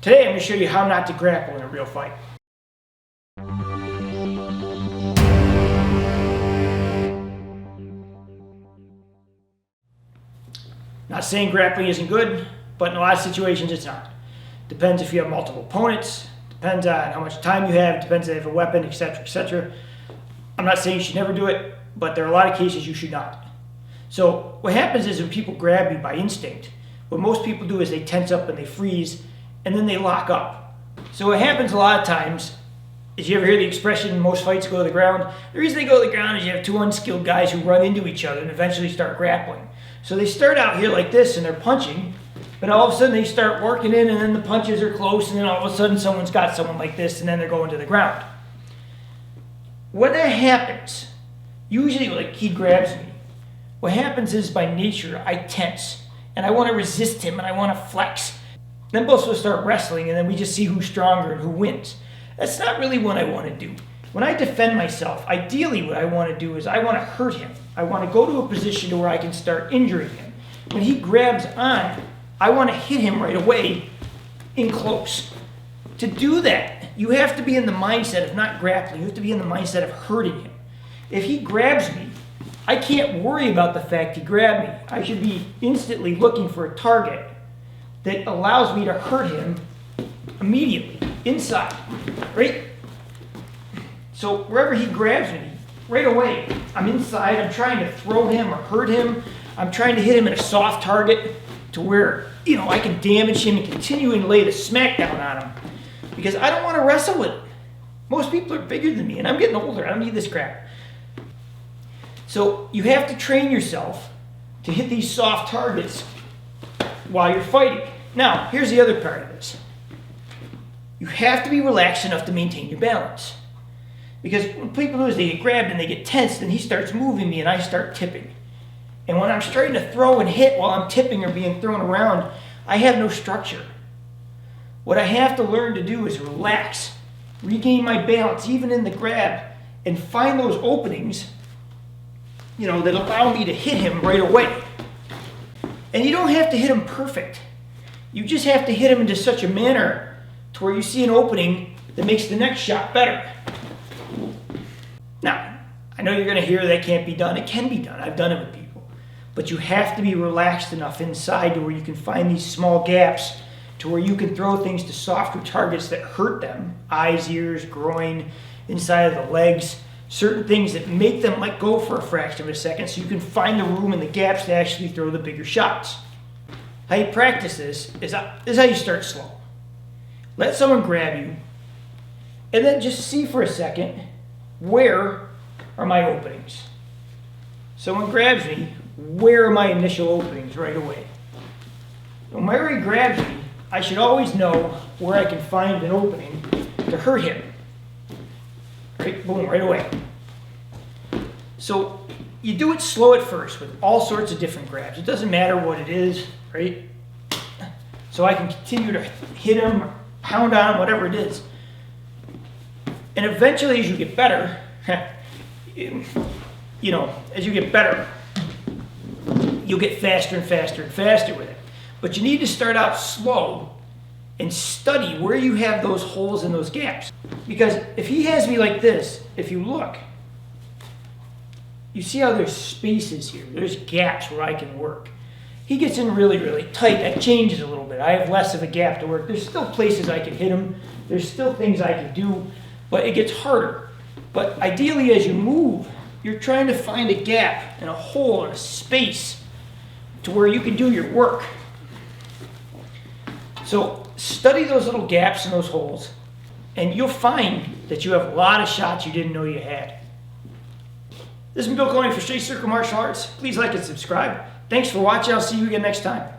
Today I'm going to show you how not to grapple in a real fight. Not saying grappling isn't good, but in a lot of situations it's not. Depends if you have multiple opponents, depends on how much time you have, depends if you have a weapon, etc., etc. I'm not saying you should never do it, but there are a lot of cases you should not. So what happens is when people grab you by instinct, what most people do is they tense up and they freeze, and then they lock up. So what happens a lot of times is, you ever hear the expression, most fights go to the ground? The reason they go to the ground is you have two unskilled guys who run into each other and eventually start grappling. So they start out here like this and they're punching, but all of a sudden they start working in, and then the punches are close, and then all of a sudden someone's got someone like this, and then they're going to the ground. When that happens, usually like he grabs me, what happens is by nature I tense and I want to resist him and I want to flex. Then both of us start wrestling, and then we just see who's stronger and who wins. That's not really what I want to do. When I defend myself, ideally what I want to do is I want to hurt him. I want to go to a position to where I can start injuring him. When he grabs on, I want to hit him right away in close. To do that, you have to be in the mindset of not grappling. You have to be in the mindset of hurting him. If he grabs me, I can't worry about the fact he grabbed me. I should be instantly looking for a target that allows me to hurt him immediately, inside, right? So wherever he grabs me, right away, I'm inside, I'm trying to throw him or hurt him. I'm trying to hit him at a soft target to where, I can damage him and continue and lay the smackdown on him. Because I don't want to wrestle with him. Most people are bigger than me, and I'm getting older. I don't need this crap. So you have to train yourself to hit these soft targets while you're fighting. Now, here's the other part of this. You have to be relaxed enough to maintain your balance. Because what people do is they get grabbed and they get tensed, and he starts moving me and I start tipping. And when I'm starting to throw and hit while I'm tipping or being thrown around, I have no structure. What I have to learn to do is relax, regain my balance even in the grab, and find those openings that allow me to hit him right away. And you don't have to hit him perfect. You just have to hit him into such a manner to where you see an opening that makes the next shot better. Now, I know you're going to hear that can't be done. It can be done. I've done it with people. But you have to be relaxed enough inside to where you can find these small gaps to where you can throw things to softer targets that hurt them. Eyes, ears, groin, inside of the legs. Certain things that make them let go for a fraction of a second, so you can find the room and the gaps to actually throw the bigger shots. How you practice this is how you start slow. Let someone grab you, and then just see for a second, where are my openings? Someone grabs me, where are my initial openings right away? Whenever he grabs me, I should always know where I can find an opening to hurt him. Right, boom, right away. So you do it slow at first with all sorts of different grabs. It doesn't matter what it is, right? So I can continue to hit him, or pound on him, whatever it is. And eventually, as you get better, as you get better, you'll get faster and faster and faster with it. But you need to start out slow and study where you have those holes and those gaps. Because if he has me like this, if you look, you see how there's spaces here. There's gaps where I can work. He gets in really, really tight. That changes a little bit. I have less of a gap to work. There's still places I can hit him. There's still things I can do, but it gets harder. But ideally, as you move, you're trying to find a gap and a hole and a space to where you can do your work. So study those little gaps and those holes, and you'll find that you have a lot of shots you didn't know you had. This has been Bill Coney for Straight Circle Martial Arts. Please like and subscribe. Thanks for watching. I'll see you again next time.